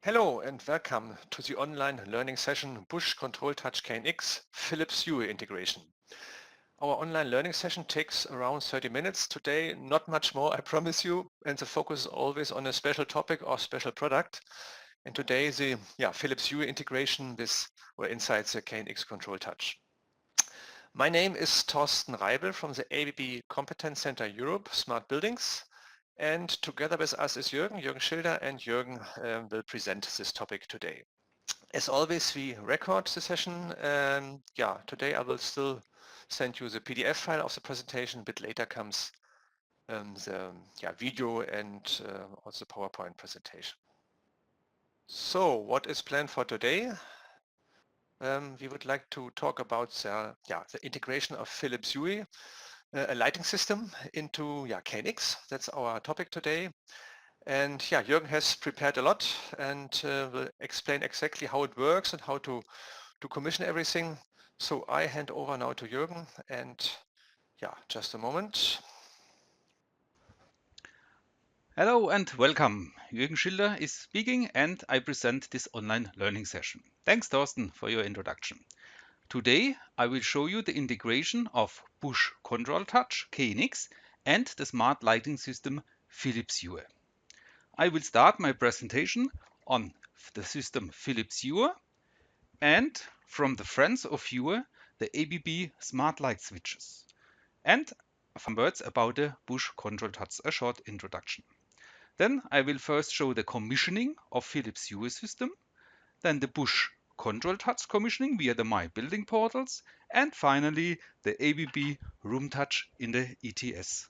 Hello and welcome to the online learning session Busch ControlTouch KNX Philips Hue integration. Our online learning session takes around 30 minutes today, not much more I promise you, and the focus is always on a special topic or special product. And today the Philips Hue integration with or inside the KNX ControlTouch. My name is Thorsten Reibel from the ABB Competence Center Europe Smart Buildings. And together with us is Jürgen Schilder, and Jürgen will present this topic today. As always, we record the session. Today I will still send you the PDF file of the presentation. A bit later comes the video and also PowerPoint presentation. So what is planned for today? We would like to talk about the integration of Philips Hue, a lighting system into KNX. That's our topic today. And Jürgen has prepared a lot and will explain exactly how it works and how to commission everything. So I hand over now to Jürgen, and just a moment. Hello and welcome. Jürgen Schilder is speaking and I present this online learning session. Thanks Thorsten for your introduction. Today I will show you the integration of Busch ControlTouch KNX and the smart lighting system Philips Hue. I will start my presentation on the system Philips Hue and from the friends of Hue, the ABB smart light switches, and some words about the Busch ControlTouch, a short introduction. Then I will first show the commissioning of Philips Hue system, then the Busch ControlTouch commissioning via the My Building portals, and finally the ABB RoomTouch in the ETS.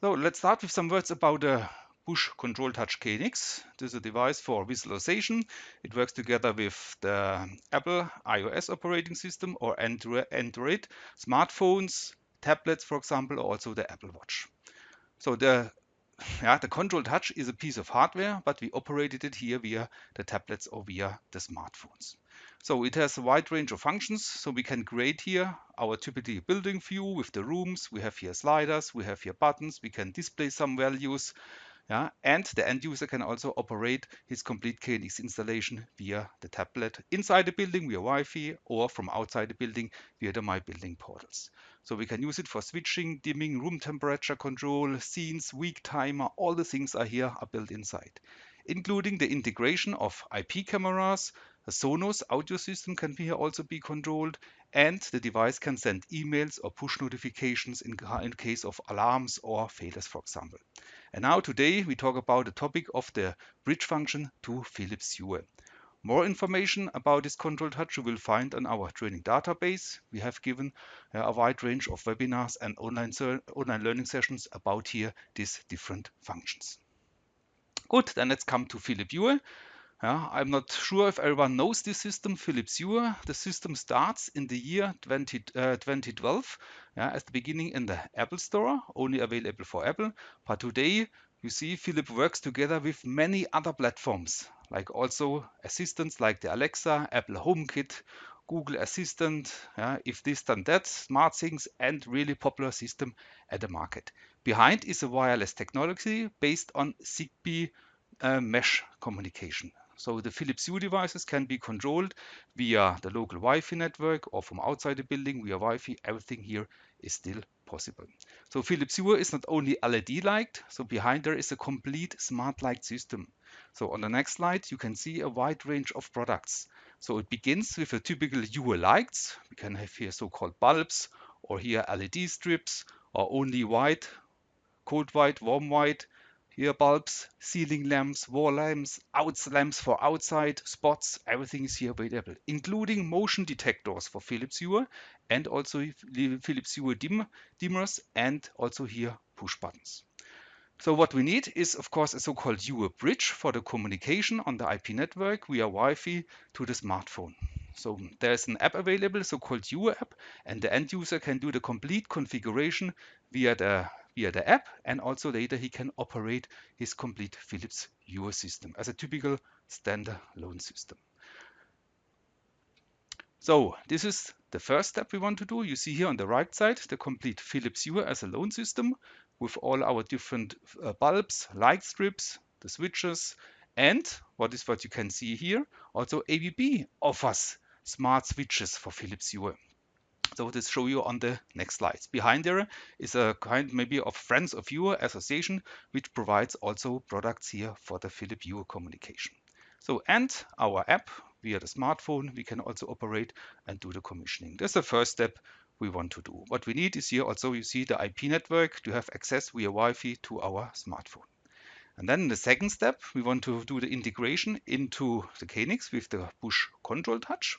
So let's start with some words about the Busch ControlTouch KNX. This is a device for visualization. It works together with the Apple iOS operating system or Android smartphones, tablets, for example, or also the Apple Watch. So the ControlTouch is a piece of hardware, but we operated it here via the tablets or via the smartphones. So it has a wide range of functions. So we can create here our typical building view with the rooms. We have here sliders, we have here buttons, we can display some values. And the end user can also operate his complete KNX installation via the tablet inside the building via Wi-Fi or from outside the building via the My Building portals. So we can use it for switching, dimming, room temperature control, scenes, week timer, all the things are built inside, including the integration of IP cameras. A Sonos audio system can here also be controlled, and the device can send emails or push notifications in case of alarms or failures, for example. And now today we talk about the topic of the bridge function to Philips Hue. More information about this ControlTouch you will find on our training database. We have given a wide range of webinars and online learning sessions about here these different functions. Good, then let's come to Philips Hue. I'm not sure if everyone knows this system, Philips Hue. The system starts in the year 2012 at the beginning in the Apple Store, only available for Apple. But today, you see, Philips works together with many other platforms, like also assistants like the Alexa, Apple HomeKit, Google Assistant, if this then that, SmartThings, and really popular system at the market. Behind is a wireless technology based on Zigbee mesh communication. So the Philips Hue devices can be controlled via the local Wi-Fi network or from outside the building via Wi-Fi. Everything here is still possible. So Philips Hue is not only LED light, so behind there is a complete smart light system. So on the next slide, you can see a wide range of products. So it begins with a typical Hue lights. We can have here so-called bulbs or here LED strips or only white, cold white, warm white, here bulbs, ceiling lamps, wall lamps, lamps for outside, spots, everything is here available, including motion detectors for Philips Hue and also Philips Hue dimmers and also here push buttons. So what we need is, of course, a so-called Hue bridge for the communication on the IP network via Wi-Fi to the smartphone. So there's an app available, so-called Hue app, and the end user can do the complete configuration via the app, and also later he can operate his complete Philips Hue system as a typical standalone system. So this is the first step we want to do. You see here on the right side the complete Philips Hue as a lone system with all our different bulbs, light strips, the switches, and what you can see here, also ABB offers smart switches for Philips Hue. So this show you on the next slides. Behind there is a kind maybe of Friends of Hue association, which provides also products here for the Philips Hue communication. So, and our app via the smartphone, we can also operate and do the commissioning. That's the first step we want to do. What we need is here also, you see the IP network to have access via Wi-Fi to our smartphone. And then the second step, we want to do the integration into the KNX with the Busch ControlTouch.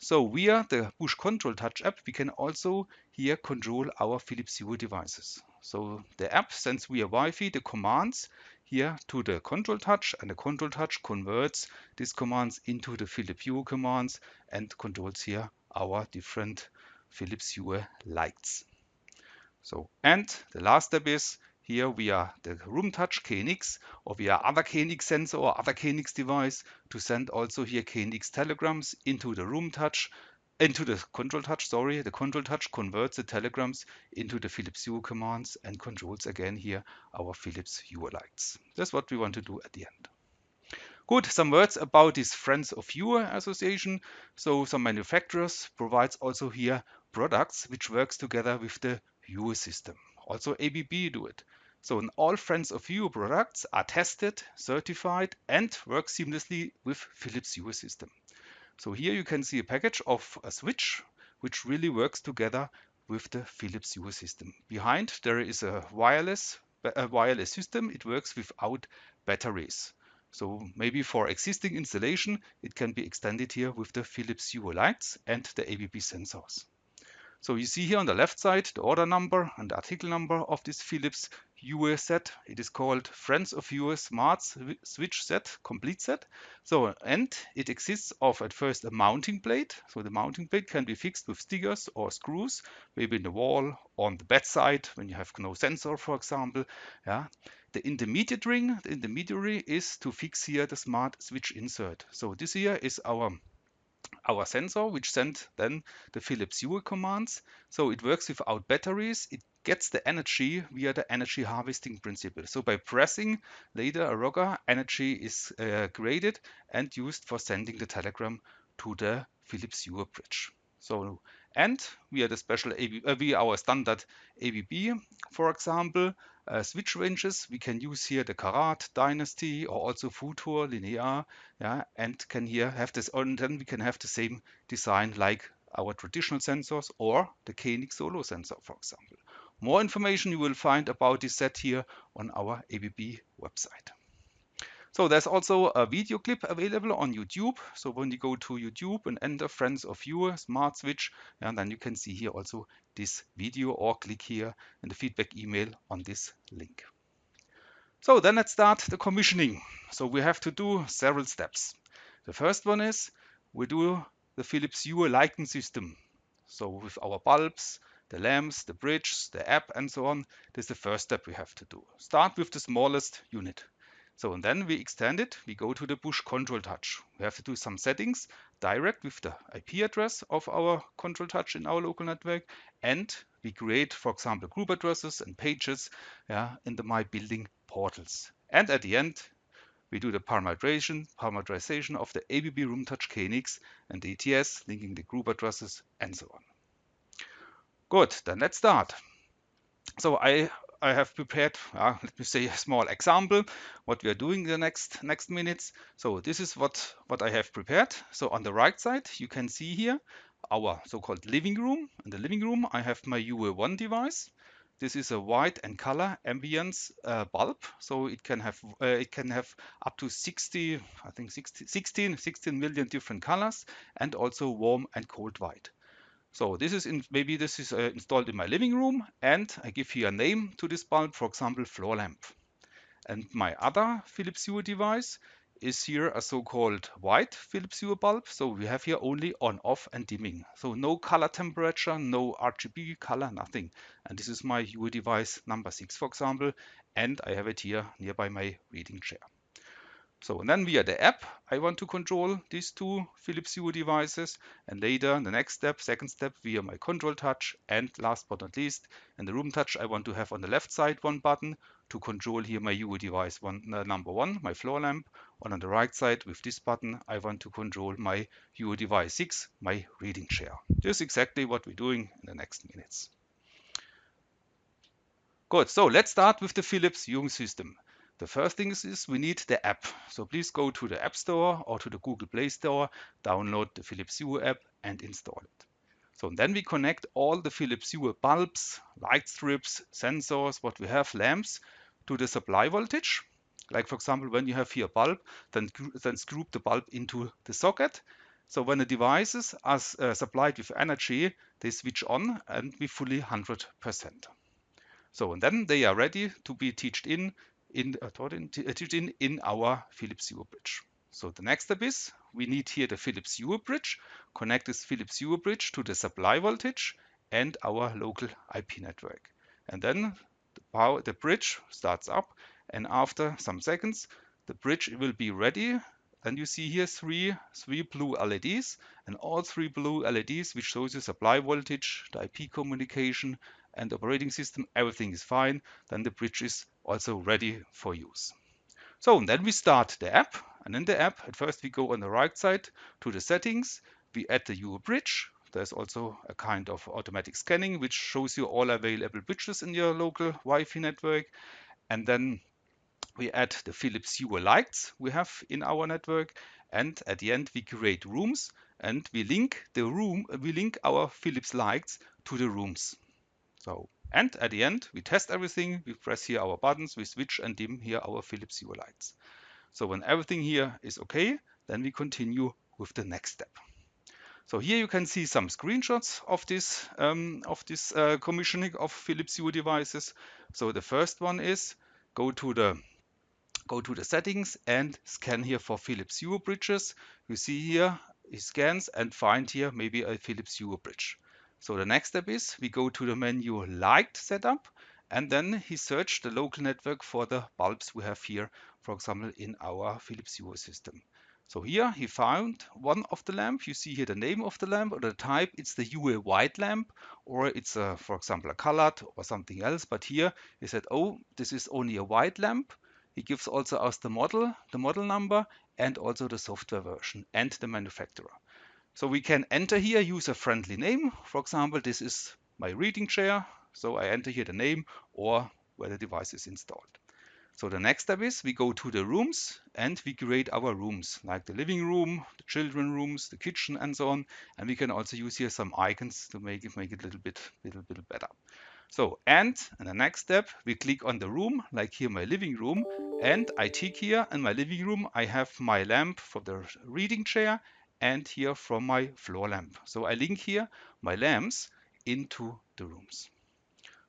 So via the Busch ControlTouch app, we can also here control our Philips Hue devices. So the app sends via Wi-Fi the commands here to the ControlTouch, and the ControlTouch converts these commands into the Philips Hue commands and controls here our different Philips Hue lights. So, and the last step is here via the RoomTouch KNX or via other KNX sensor or other KNX device to send also here KNX telegrams into the RoomTouch, into the ControlTouch, sorry. The ControlTouch converts the telegrams into the Philips Hue commands and controls again here our Philips Hue lights. That's what we want to do at the end. Good, some words about this Friends of Hue association. So some manufacturers provides also here products which works together with the Hue system. Also ABB do it. So all Friends of Hue products are tested, certified and work seamlessly with Philips Hue system. So here you can see a package of a switch which really works together with the Philips Hue system. Behind there is a wireless system. It works without batteries. So maybe for existing installation, it can be extended here with the Philips Hue lights and the ABB sensors. So you see here on the left side the order number and the article number of this Philips Hue set. It is called Friends of Hue Smart Switch Set, Complete Set. So, and it exists of at first a mounting plate. So the mounting plate can be fixed with stickers or screws, maybe in the wall, on the bedside when you have no sensor, for example. Yeah. The intermediary is to fix here the smart switch insert. So this here is our sensor, which sent then the Philips Hue commands. So it works without batteries. It gets the energy via the energy harvesting principle. So by pressing later a rocker, energy is created and used for sending the telegram to the Philips Hue bridge. So, and via the special via our standard ABB, for example, switch ranges, we can use here the Karat, Dynasty, or also Futur, Linear, yeah, and can here have this, and then we can have the same design like our traditional sensors or the KNX Solo sensor, for example. More information you will find about this set here on our ABB website. So there's also a video clip available on YouTube. So when you go to YouTube and enter Friends of Hue Smart Switch, and then you can see here also this video or click here in the feedback email on this link. So then let's start the commissioning. So we have to do several steps. The first one is we do the Philips Hue lighting system. So with our bulbs, the lamps, the bridge, the app and so on, this is the first step we have to do. Start with the smallest unit. So and then we extend it, we go to the Busch ControlTouch. We have to do some settings direct with the IP address of our ControlTouch in our local network, and we create, for example, group addresses and pages in the My Building portals. And at the end, we do the parameterization of the ABB RoomTouch KNX and the ETS, linking the group addresses and so on. Good, then let's start. So I have prepared, let me say, a small example what we are doing in the next minutes. So this is what I have prepared. So on the right side, you can see here our so-called living room. In the living room, I have my UE1 device. This is a white and color ambience bulb, so it can have up to 16 million different colors, and also warm and cold white. So this is installed in my living room, and I give here a name to this bulb, for example, floor lamp. And my other Philips Hue device is here a so-called white Philips Hue bulb. So we have here only on, off and dimming. So no color temperature, no RGB color, nothing. And this is my Hue device number 6, for example. And I have it here nearby my reading chair. So and then via the app, I want to control these two Philips Hue devices, and later the next step, second step, via my ControlTouch, and last but not least, in the RoomTouch, I want to have on the left side one button to control here my UE device number 1, my floor lamp, and on the right side with this button I want to control my UE device 6, my reading chair. This is exactly what we're doing in the next minutes. Good, so let's start with the Philips Hue system. The first thing is we need the app. So please go to the App Store or to the Google Play Store, download the Philips Hue app and install it. So then we connect all the Philips Hue bulbs, light strips, sensors, what we have, lamps, to the supply voltage. Like for example, when you have here a bulb, then screw the bulb into the socket. So when the devices are supplied with energy, they switch on and we fully 100%. So and then they are ready to be teached in our Philips Hue bridge. So the next step is we need here the Philips Hue bridge, connect this Philips Hue bridge to the supply voltage and our local IP network. And then the bridge starts up, and after some seconds the bridge will be ready. And you see here three blue LEDs, and all 3 blue LEDs which shows you supply voltage, the IP communication and operating system, everything is fine. Then the bridge is also ready for use. So then we start the app, and in the app at first we go on the right side to the settings, we add the Hue bridge. There's also a kind of automatic scanning which shows you all available bridges in your local Wi-Fi network, and then we add the Philips Hue lights we have in our network, and at the end we create rooms and we link our Philips lights to the rooms. So, and at the end we test everything, we press here our buttons, we switch and dim here our Philips Hue lights. So when everything here is okay, then we continue with the next step. So here you can see some screenshots of this commissioning of Philips Hue devices. So the first one is go to the settings and scan here for Philips Hue bridges. You see here he scans and find here maybe a Philips Hue bridge. So the next step is we go to the menu light setup, and then he searched the local network for the bulbs we have here, for example in our Philips Hue system. So here he found one of the lamp. You see here the name of the lamp or the type. It's the Hue white lamp, or it's for example a colored or something else. But here he said, oh, this is only a white lamp. He gives also us the model number, and also the software version and the manufacturer. So we can enter here user-friendly name. For example, this is my reading chair. So I enter here the name or where the device is installed. So the next step is we go to the rooms and we create our rooms, like the living room, the children rooms, the kitchen, and so on. And we can also use here some icons to make it a little bit better. So, and in the next step, we click on the room, like here my living room, and I tick here in my living room, I have my lamp for the reading chair and here from my floor lamp. So I link here my lamps into the rooms.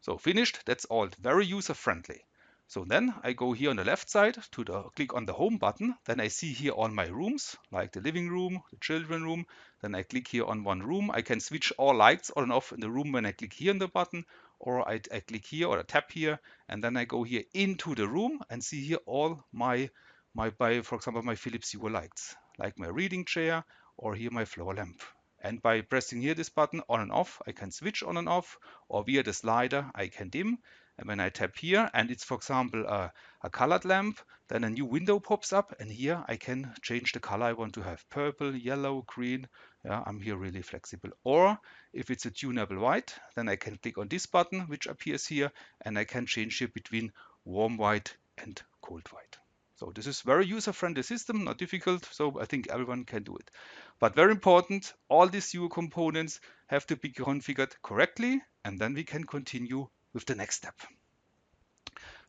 So finished, that's all, very user friendly. So then I go here on the left side to click on the home button. Then I see here all my rooms, like the living room, the children room. Then I click here on one room. I can switch all lights on and off in the room when I click here on the button, or I click here or I tap here, and then I go here into the room and see here all my for example, my Philips Hue lights, like my reading chair or here my floor lamp. And by pressing here this button on and off, I can switch on and off, or via the slider I can dim. And when I tap here and it's for example a colored lamp, then a new window pops up, and here I can change the color I want to have, purple, yellow, green. Yeah, I'm here really flexible. Or if it's a tunable white, then I can click on this button which appears here, and I can change here between warm white and cold white. So this is very user-friendly system, not difficult, so I think everyone can do it. But very important, all these Hue components have to be configured correctly, and then we can continue with the next step.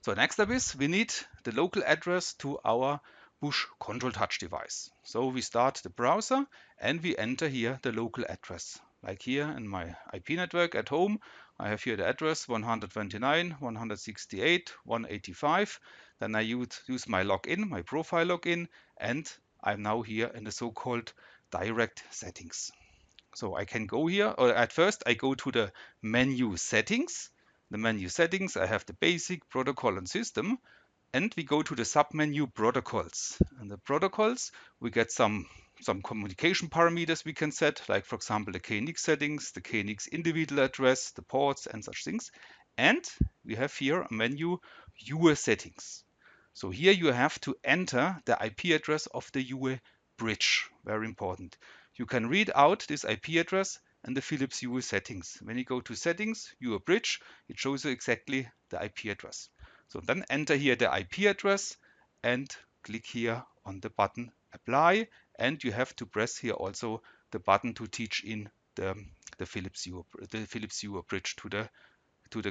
So next step is we need the local address to our Busch ControlTouch device. So we start the browser and we enter here the local address. Like here in my IP network at home, I have here the address 129.168.185. Then I use my login, my profile login, and I'm now here in the so-called direct settings. So I can go here, or at first I go to the menu settings. The menu settings, I have the basic, protocol, and system. And we go to the submenu protocols. And the protocols, we get some communication parameters we can set, like for example the KNX settings, the KNX individual address, the ports, and such things. And we have here a menu UA settings. So here you have to enter the IP address of the UA bridge. Very important. You can read out this IP address and the Philips UA settings. When you go to settings, UA bridge, it shows you exactly the IP address. So then enter here the IP address and click here on the button apply, and you have to press here also the button to teach in the Philips UA bridge to the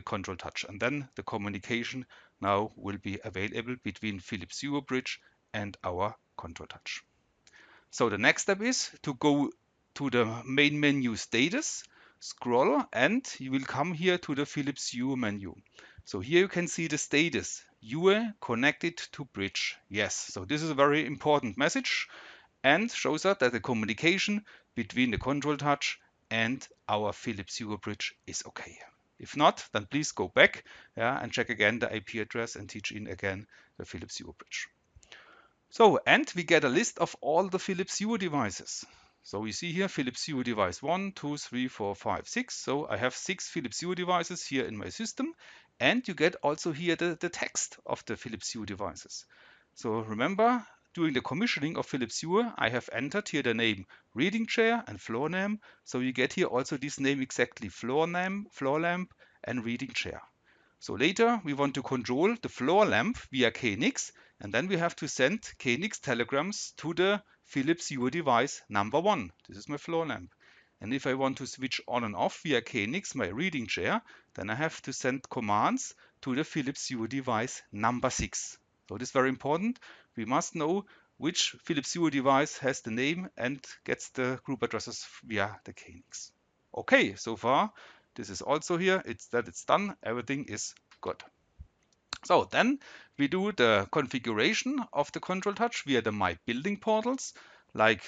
ControlTouch, and then the communication now will be available between Philips UA bridge and our ControlTouch. So the next step is to go to the main menu status, scroll, and you will come here to the Philips UA menu. So here you can see the status, UA connected to bridge. Yes, so this is a very important message and shows us that the communication between the ControlTouch and our Philips UA bridge is okay. If not, then please go back and check again the IP address and teach in again the Philips UA bridge. So, and we get a list of all the Philips UA devices. So we see here Philips UA device 1, 2, 3, 4, 5, 6. So I have 6 Philips UA devices here in my system. And you get also here the text of the Philips UA devices. So remember, during the commissioning of Philips UA, I have entered here the name reading chair and floor name. So you get here also this name exactly, floor lamp and reading chair. So later we want to control the floor lamp via KNX, and then we have to send KNX telegrams to the Philips UA device number 1. This is my floor lamp. And if I want to switch on and off via KNX my reading chair, then I have to send commands to the Philips UA device number 6. So this is very important. We must know which Philips UA device has the name and gets the group addresses via the KNX. Okay, so far this is also here, it's done, everything is good. So then we do the configuration of the ControlTouch via the My Building portals, like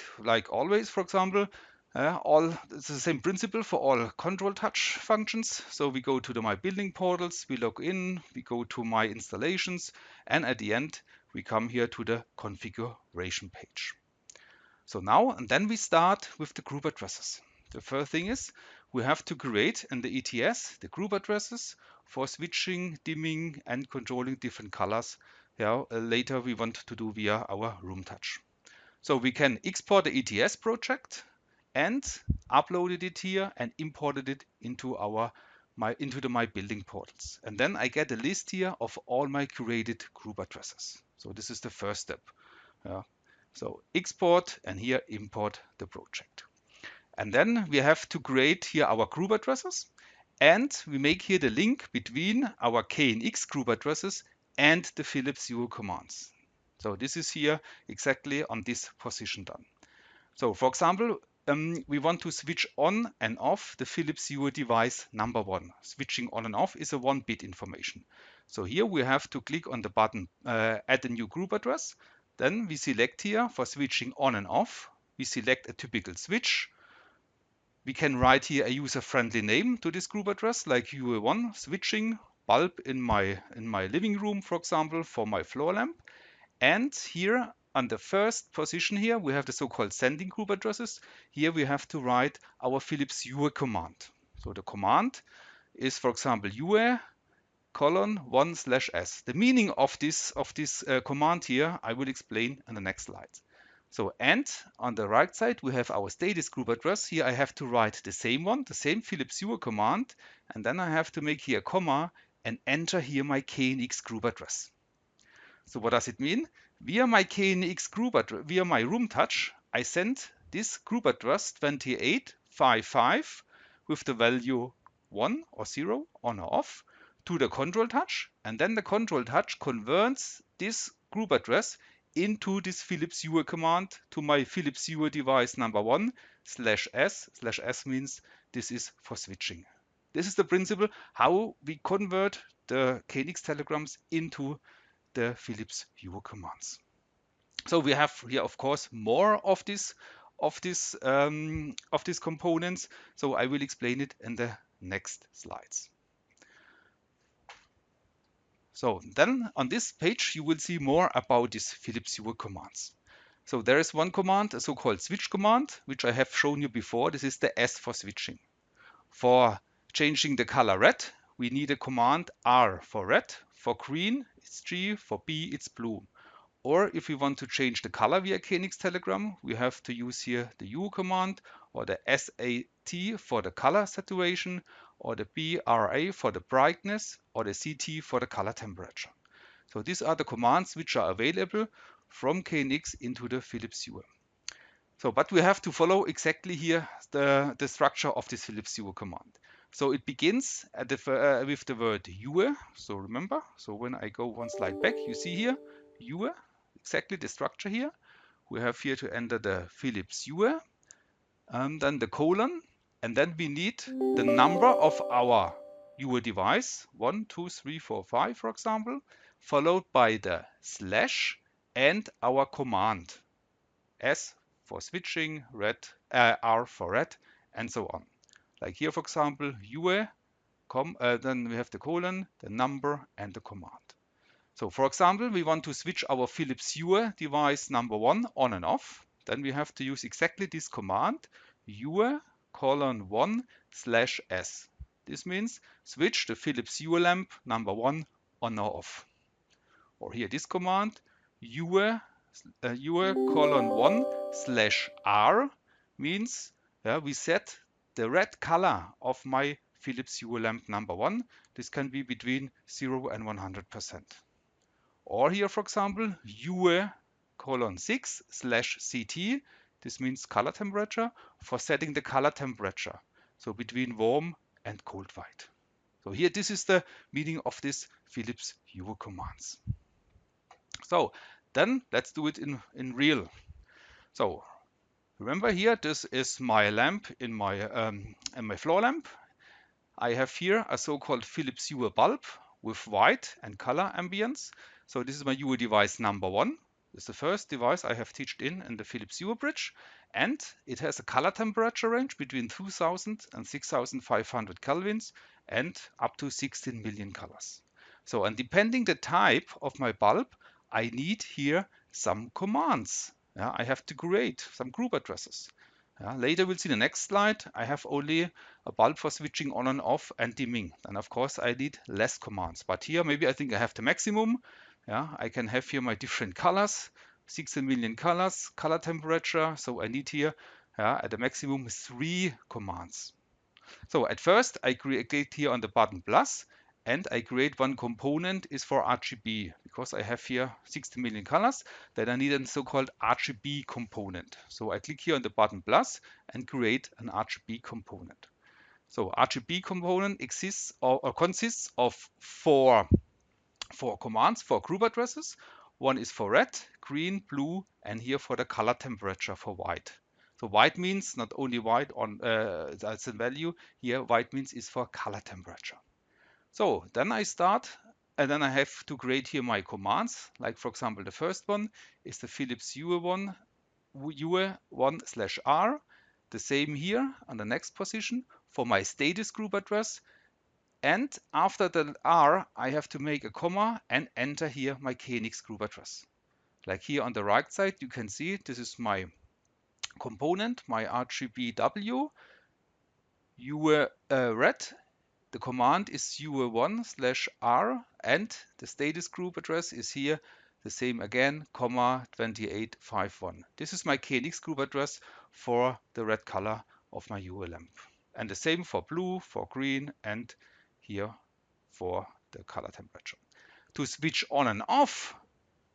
always, for example. It's the same principle for all ControlTouch functions. So we go to the My Building portals, we log in, we go to My Installations, and at the end we come here to the configuration page. So now and then we start with the group addresses. The first thing is we have to create in the ETS the group addresses for switching, dimming, and controlling different colors. Later we want to do via our RoomTouch. So we can export the ETS project and uploaded it here and imported it into the My Building portals. And then I get a list here of all my curated group addresses. So this is the first step. So export and here import the project. And then we have to create here our group addresses, and we make here the link between our KNX group addresses and the Philips UA commands. So this is here exactly on this position done. So for example, we want to switch on and off the Philips UA device number 1. Switching on and off is a 1-bit information. So here we have to click on the button add a new group address. Then we select here for switching on and off. We select a typical switch. We can write here a user-friendly name to this group address, like UA1 switching bulb in my living room, for example, for my floor lamp. And here on the first position here, we have the so-called sending group addresses. Here we have to write our Philips UA command. So the command is, for example, UA :1/s. The meaning of this command here, I will explain in the next slide. So, and on the right side, we have our status group address. Here I have to write the same one, the same Philips UA command, and then I have to make here a comma and enter here my KNX group address. So what does it mean? Via my KNX group address, via my RoomTouch, I send this group address 2855 with the value 1 or 0 on or off to the ControlTouch, and then the ControlTouch converts this group address into this Philips UA command to my Philips UA device number 1/s. /s means this is for switching. This is the principle how we convert the KNX telegrams into the Philips UA commands. So we have here, of course, more of these components. So I will explain it in the next slides. So then on this page, you will see more about these Philips UA commands. So there is one command, a so-called switch command, which I have shown you before. This is the S for switching. For changing the color red, we need a command R for red, for green it's G, for B it's blue. Or if we want to change the color via KNX Telegram, we have to use here the U command or the SAT for the color saturation, or the BRA for the brightness, or the CT for the color temperature. So these are the commands which are available from KNX into the Philips Hue. So, but we have to follow exactly here the structure of this Philips Hue command. So it begins with the word Hue. So remember, so when I go one slide back, you see here Hue, exactly the structure here. We have here to enter the Philips Hue, then the colon, and then we need the number of our Hue device, 1, 2, 3, 4, 5, for example, followed by the slash and our command. S for switching, red, R for red, and so on. Like here, for example, Hue, then we have the colon, the number, and the command. So for example, we want to switch our Philips Hue device number 1 on and off. Then we have to use exactly this command, Hue:1/S. This means switch the Philips Hue lamp number 1 on or off. Or here this command, Hue:1/R means we set the red color of my Philips Hue lamp number 1. This can be between 0 and 100%. Or here, for example, Hue:6/CT. This means color temperature for setting the color temperature. So between warm and cold white. So here, this is the meaning of this Philips Hue commands. So then let's do it in real. So remember here, this is my lamp in my floor lamp. I have here a so-called Philips Hue bulb with white and color ambience. So this is my Hue device number 1. This is the first device I have touched in the Philips Hue bridge, and it has a color temperature range between 2000 and 6500 kelvins and up to 16 million colors. So, and depending the type of my bulb, I need here some commands. I have to create some group addresses. Later we'll see the next slide. I have only a bulb for switching on and off and dimming. And of course I need less commands. But here maybe I think I have the maximum. I can have here my different colors, 16 million colors, color temperature. So I need here at the maximum 3 commands. So at first I create here on the button plus, and I create one component is for RGB, because I have here 60 million colors, then I need a so-called RGB component. So I click here on the button plus and create an RGB component. So RGB component exists or consists of four commands, 4 group addresses. One is for red, green, blue, and here for the color temperature for white. So white means not only white on that's a value. Here white means is for color temperature. So then I start, and then I have to create here my commands. Like for example, the first one is the Philips Hue:1/R. The same here on the next position for my status group address. And after the R, I have to make a comma and enter here my KNX group address. Like here on the right side, you can see this is my component, my RGBW, Hue red. The command is Hue:1/R, and the status group address is here the same again, comma 2851. This is my KNX group address for the red color of my Hue lamp. And the same for blue, for green, and here for the color temperature. To switch on and off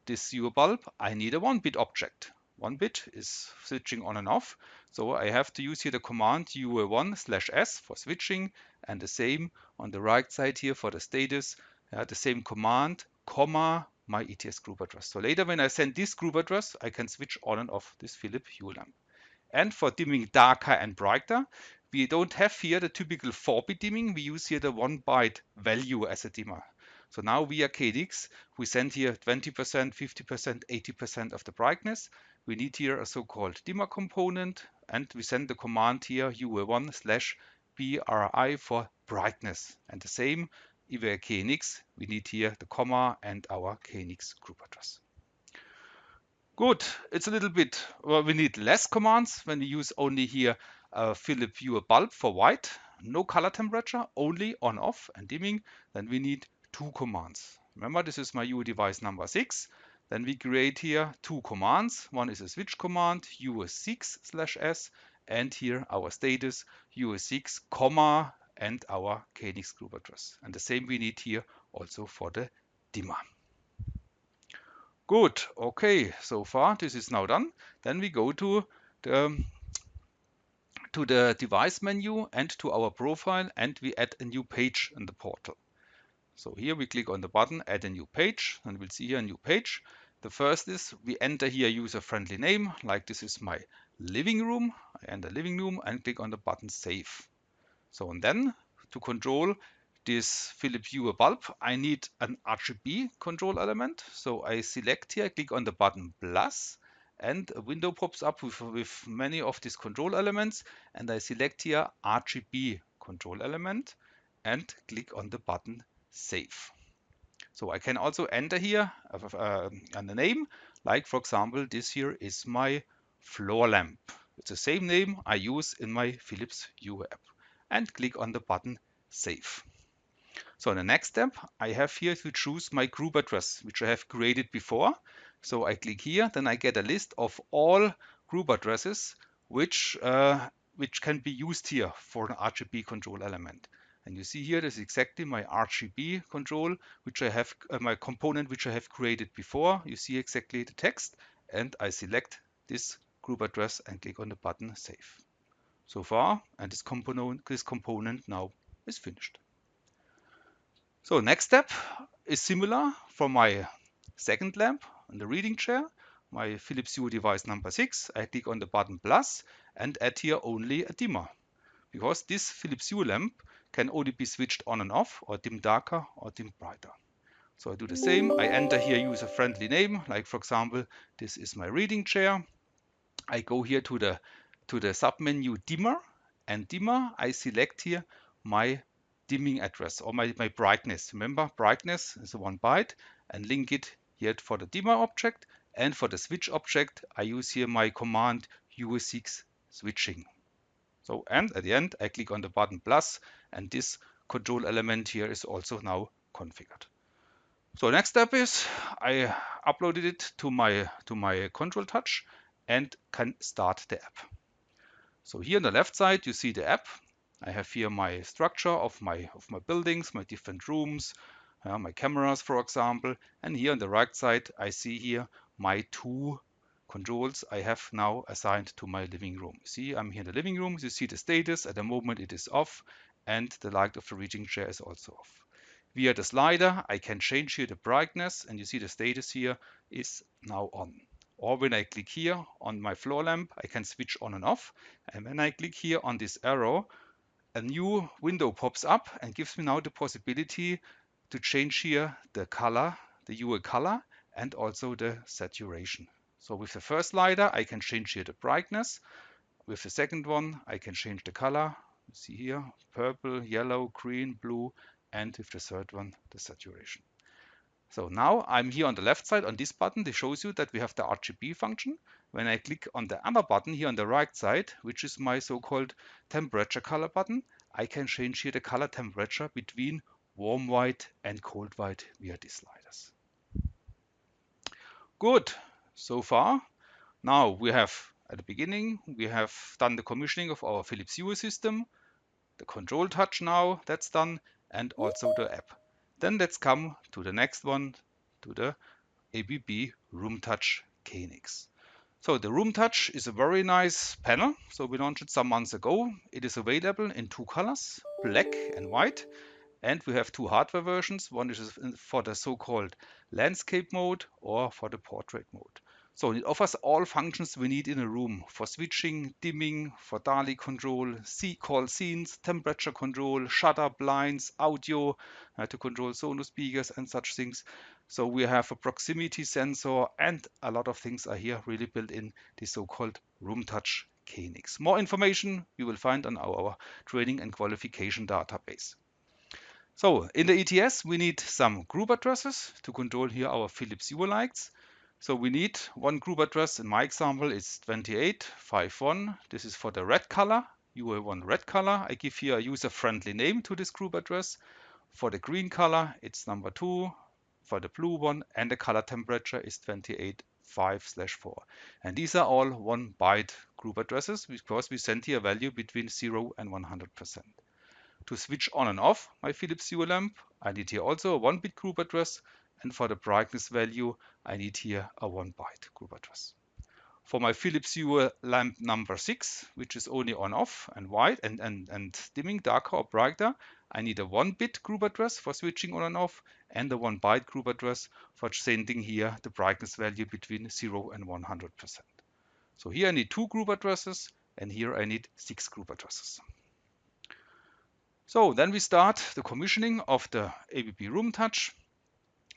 this Hue bulb, I need a 1-bit object. 1 bit is switching on and off. So I have to use here the command Hue:1/S for switching, and the same on the right side here for the status, the same command, comma, my ETS group address. So later when I send this group address, I can switch on and off this Philips Hue lamp. And for dimming darker and brighter, we don't have here the typical 4-bit dimming. We use here the 1-byte value as a dimmer. So now via KNX, we send here 20%, 50%, 80% of the brightness. We need here a so-called dimmer component, and we send the command here Hue:1/BRI for brightness. And the same, via KNX, we need here the comma and our KNX group address. Good, it's a little bit, well, we need less commands when we use only here a Philips Hue bulb for white. no color temperature, only on off and dimming, then we need two commands. Remember, this is my UI device number 6. Then we create here two commands. One is a switch command, US6/S, and here our status, US6, comma, and our KNX group address. And the same we need here also for the dimmer. Good, okay, so far this is now done. Then we go to the device menu and to our profile, and we add a new page in the portal. So here we click on the button, add a new page, and we'll see here a new page. The first is we enter here user-friendly name, like this is my living room. I enter living room and click on the button save. So, and then to control this Philips Hue bulb, I need an RGB control element. So I select here, click on the button plus, and a window pops up with many of these control elements. And I select here RGB control element and click on the button save. So I can also enter here the name, like for example, this here is my floor lamp. It's the same name I use in my Philips Hue app, and click on the button save. So in the next step, I have here to choose my group address, which I have created before. So I click here, then I get a list of all group addresses which can be used here for an RGB control element. And you see here, this is exactly my RGB control, which I have, my component which I have created before. You see exactly the text, and I select this group address and click on the button save. So far, and this component now is finished. So next step is similar for my second lamp on the reading chair, my Philips Hue device number 6. I click on the button plus and add here only a dimmer, because this Philips Hue lamp can only be switched on and off, or dim darker or dim brighter. So I do the same. I enter here user-friendly name, like for example, this is my reading chair. I go here to the submenu dimmer, and dimmer, I select here my dimming address or my brightness. Remember, brightness is a 1 byte, and link it here for the dimmer object. And for the switch object, I use here my command US6 switching. So, and at the end, I click on the button plus, and this control element here is also now configured. So next step is I uploaded it to my ControlTouch and can start the app. So here on the left side, you see the app. I have here my structure of my buildings, my different rooms, my cameras, for example. And here on the right side, I see here my two controls I have now assigned to my living room. See, I'm here in the living room. You see the status. At the moment, it is off, and the light of the reading chair is also off. Via the slider, I can change here the brightness, and you see the status here is now on. Or when I click here on my floor lamp, I can switch on and off. And when I click here on this arrow, a new window pops up and gives me now the possibility to change here the color, the hue color, and also the saturation. So with the first slider, I can change here the brightness. With the second one, I can change the color. You see here, purple, yellow, green, blue, and with the third one, the saturation. So now I'm here on the left side on this button. This shows you that we have the RGB function. When I click on the other button here on the right side, which is my so-called temperature color button, I can change here the color temperature between warm white and cold white via these sliders. Good, so far. Now we have, at the beginning, we have done the commissioning of our Philips Hue system, the ControlTouch now, that's done, and also the app. Then let's come to the next one, to the ABB RoomTouch KNX. So the RoomTouch is a very nice panel. So we launched it some months ago. It is available in two colors, black and white. And we have two hardware versions. One is for the so-called landscape mode or for the portrait mode. So it offers all functions we need in a room for switching, dimming, for DALI control, call scenes, temperature control, shutter, blinds, audio, to control Sonos speakers and such things. So we have a proximity sensor, and a lot of things are here really built in the so-called RoomTouch KNX. More information you will find on our training and qualification database. So in the ETS, we need some group addresses to control here our Philips Hue lights. So we need one group address. In my example, it's 2851. This is for the red color UA1 red color, I give here a user-friendly name to this group address. For the green color, it's number 2. For the blue one, and the color temperature is 28.5/4. And these are all 1 byte group addresses because we send here a value between 0 and 100%. To switch on and off my Philips Hue lamp, I need here also a 1-bit group address, and for the brightness value, I need here a 1 byte group address. For my Philips Hue lamp number 6, which is only on off and white and dimming darker or brighter, I need a 1-bit group address for switching on and off, and a 1 byte group address for sending here the brightness value between 0 and 100%. So here I need 2 group addresses, and here I need 6 group addresses. So then we start the commissioning of the ABB RoomTouch.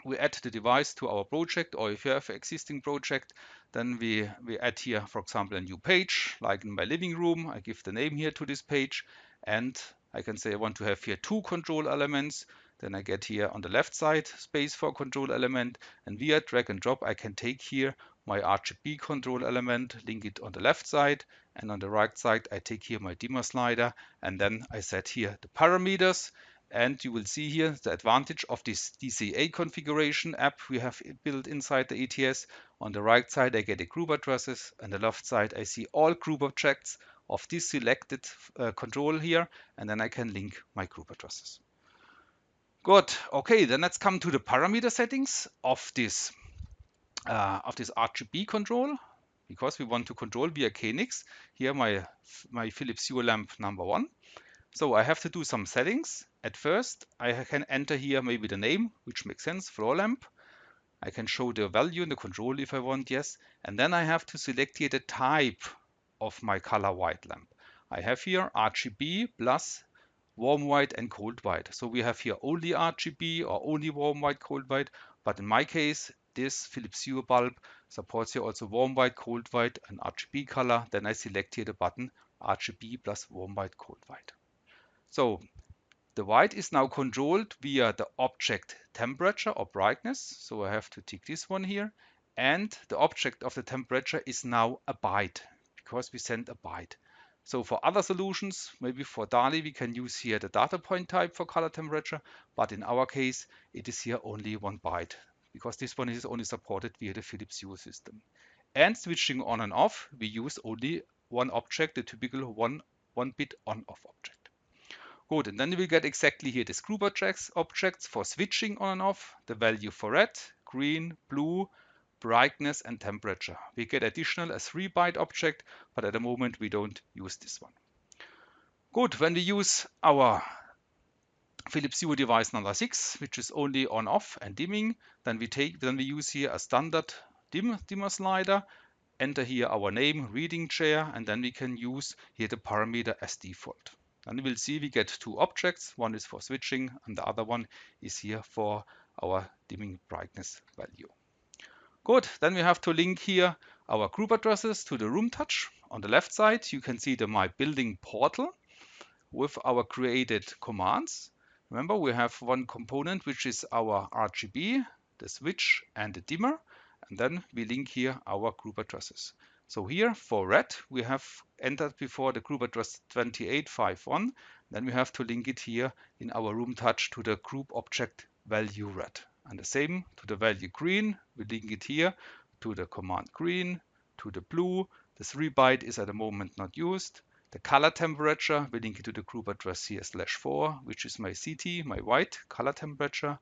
We add the device to our project, or if you have an existing project, then we add here, for example, a new page, like in my living room. I give the name here to this page, and I can say I want to have here 2 control elements. Then I get here on the left side space for control element, and via drag and drop I can take here my RGB control element, link it on the left side, and on the right side I take here my dimmer slider, and then I set here the parameters. And you will see here the advantage of this DCA configuration app we have built inside the ETS. On the right side, I get the group addresses, and the left side, I see all group objects of this selected control here, and then I can link my group addresses. Good. Okay, then let's come to the parameter settings of this RGB control, because we want to control via KNX. Here my Philips Hue lamp number 1. So I have to do some settings. At first, I can enter here maybe the name, which makes sense, floor lamp. I can show the value in the control if I want, yes. And then I have to select here the type of my color white lamp. I have here RGB plus warm white and cold white. So we have here only RGB or only warm white, cold white. But in my case, this Philips Hue bulb supports here also warm white, cold white, and RGB color. Then I select here the button RGB plus warm white, cold white. So the white is now controlled via the object temperature or brightness. So I have to tick this one here. And the object of the temperature is now a byte, because we send a byte. So for other solutions, maybe for DALI, we can use here the data point type for color temperature. But in our case, it is here only 1 byte, because this one is only supported via the Philips Hue system. And switching on and off, we use only one object, the typical one bit on-off object. Good, and then we get exactly here the group objects for switching on and off, the value for red, green, blue, brightness, and temperature. We get additional a 3 byte object, but at the moment we don't use this one. Good, when we use our Philips Hue device number 6, which is only on off and dimming, then we use here a standard dimmer slider, enter here our name, reading chair, and then we can use here the parameter as default. And we will see we get 2 objects. One is for switching and the other one is here for our dimming brightness value. Good, then we have to link here our group addresses to the RoomTouch. On the left side, you can see the My Building portal with our created commands. Remember, we have one component, which is our RGB, the switch and the dimmer. And then we link here our group addresses. So here for red, we have entered before the group address 2851. Then we have to link it here in our RoomTouch to the group object value red. And the same to the value green, we link it here to the command green, to the blue. The 3 byte is at the moment not used. The color temperature, we link it to the group address here /4, which is my CT, my white color temperature.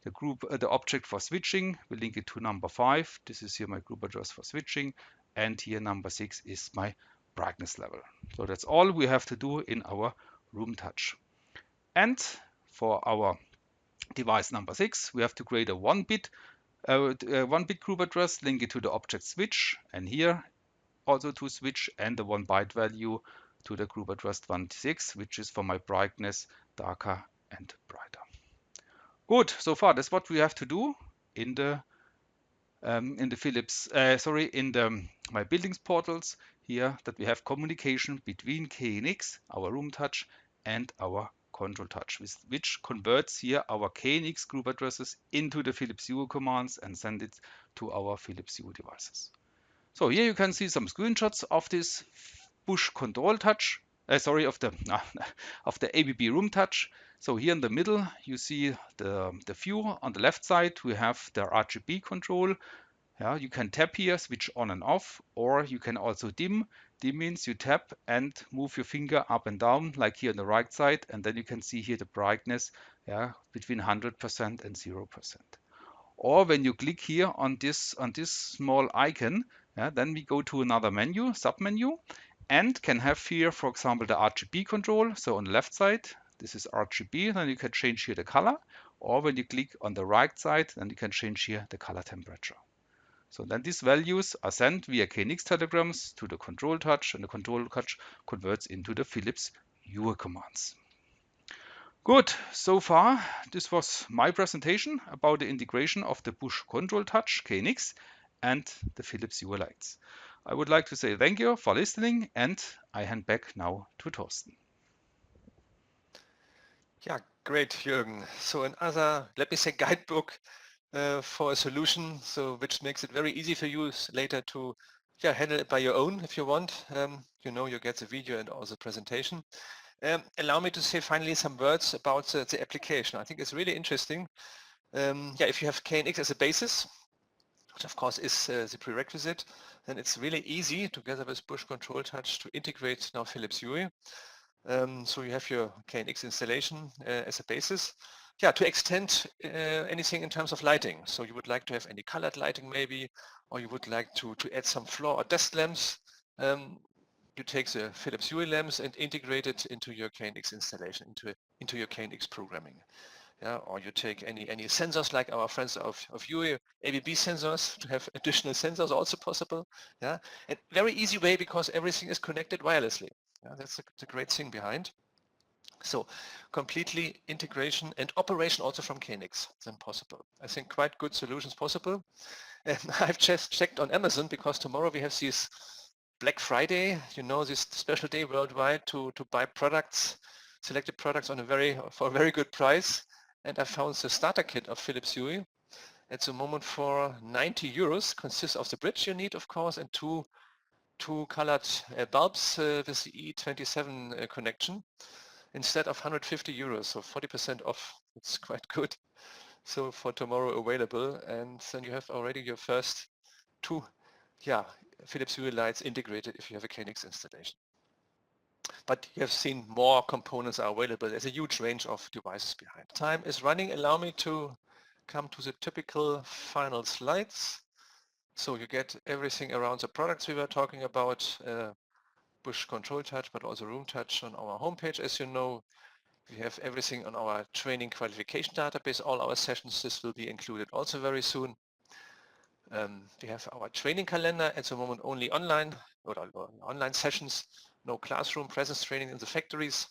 The object for switching, we link it to number 5. This is here my group address for switching. And here number 6 is my brightness level. So that's all we have to do in our RoomTouch. And for our device number 6, we have to create a 1-bit group address, link it to the object switch, and here also to switch, and the 1 byte value to the group address 26, which is for my brightness, darker and brighter. Good, so far that's what we have to do in the My Buildings portals here, that we have communication between KNX, our RoomTouch, and our ControlTouch, which converts here our KNX group addresses into the Philips Hue commands and send it to our Philips Hue devices. So here you can see some screenshots of this Busch ControlTouch of the of the ABB RoomTouch. So here in the middle, you see the view. On the left side, we have the RGB control. Yeah, you can tap here, switch on and off, or you can also dim. Dim means you tap and move your finger up and down, like here on the right side, and then you can see here the brightness, yeah, between 100% and 0%. Or when you click here on this small icon, yeah, then we go to another menu, submenu, and can have here, for example, the RGB control. So on the left side, this is RGB, then you can change here the color. Or when you click on the right side, then you can change here the color temperature. So then these values are sent via KNX telegrams to the control touch, and the control touch converts into the Philips Hue commands. Good, so far this was my presentation about the integration of the Busch ControlTouch KNX and the Philips Hue lights. I would like to say thank you for listening, and I hand back now to Thorsten. Yeah, great, Jürgen. So another, let me say, guidebook for a solution, so which makes it very easy for you later to handle it by your own if you want. You get the video and also presentation. Allow me to say finally some words about the application. I think it's really interesting. If you have KNX as a basis, which of course is the prerequisite, then it's really easy together with Busch ControlTouch to integrate now Philips Hue. So you have your KNX installation as a basis. Yeah, to extend anything in terms of lighting. So you would like to have any colored lighting maybe, or you would like to add some floor or desk lamps. You take the Philips Hue lamps and integrate it into your KNX installation, into your KNX programming. Yeah, or you take any sensors like our friends of Hue, ABB sensors, to have additional sensors also possible. Yeah, and very easy way because everything is connected wirelessly. Yeah, that's the great thing behind. So completely integration and operation also from KNX then possible. I think quite good solutions possible. And I've just checked on Amazon because tomorrow we have this Black Friday, this special day worldwide to buy products, selected products for a very good price. And I found the starter kit of Philips Hue at the moment for 90 euros, consists of the bridge you need, of course, and two colored bulbs with the E27 connection instead of 150 euros, so 40% off. It's quite good. So for tomorrow available, and then you have already your first two Philips Hue lights integrated if you have a KNX installation. But you have seen more components are available. There's a huge range of devices behind. Time is running. Allow me to come to the typical final slides. So you get everything around the products we were talking about, Busch ControlTouch, but also RoomTouch on our homepage. As you know, we have everything on our training qualification database, all our sessions. This will be included also very soon. We have our training calendar at the moment only online or online sessions, no classroom presence training in the factories.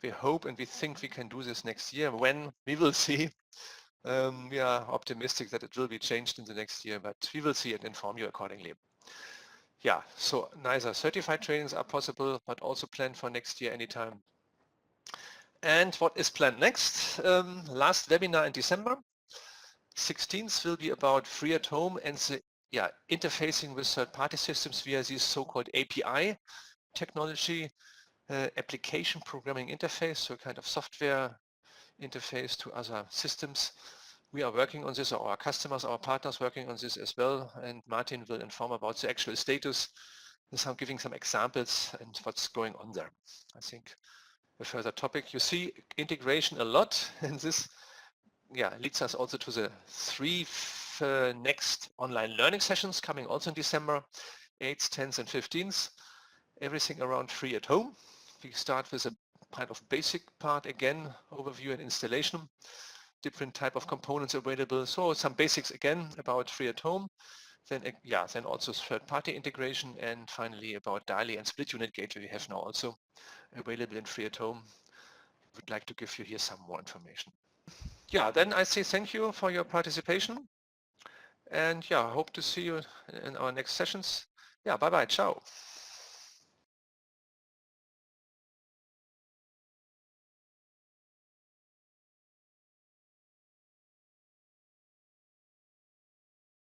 We hope and we think we can do this next year. When, we will see. We are optimistic that it will be changed in the next year, but we will see and inform you accordingly. Yeah, so neither certified trainings are possible, but also planned for next year anytime. And what is planned next? Last webinar in December 16th will be about free at home and the interfacing with third-party systems via this so-called API technology, application programming interface, so kind of software interface to other systems. We are working on this, or our customers, our partners working on this as well, and Martin will inform about the actual status. I'm giving some examples and what's going on there. I think a further topic. You see integration a lot, and this leads us also to the three next online learning sessions coming also in December, 8th, 10th and 15th. Everything around free at home. We start with a kind of basic part again, overview and installation, different type of components available. So some basics again about free at home. Then also third-party integration, and finally about daily and split unit gateway we have now also available in free at home. I would like to give you here some more information. Then I say thank you for your participation, and hope to see you in our next sessions. Bye-bye, ciao.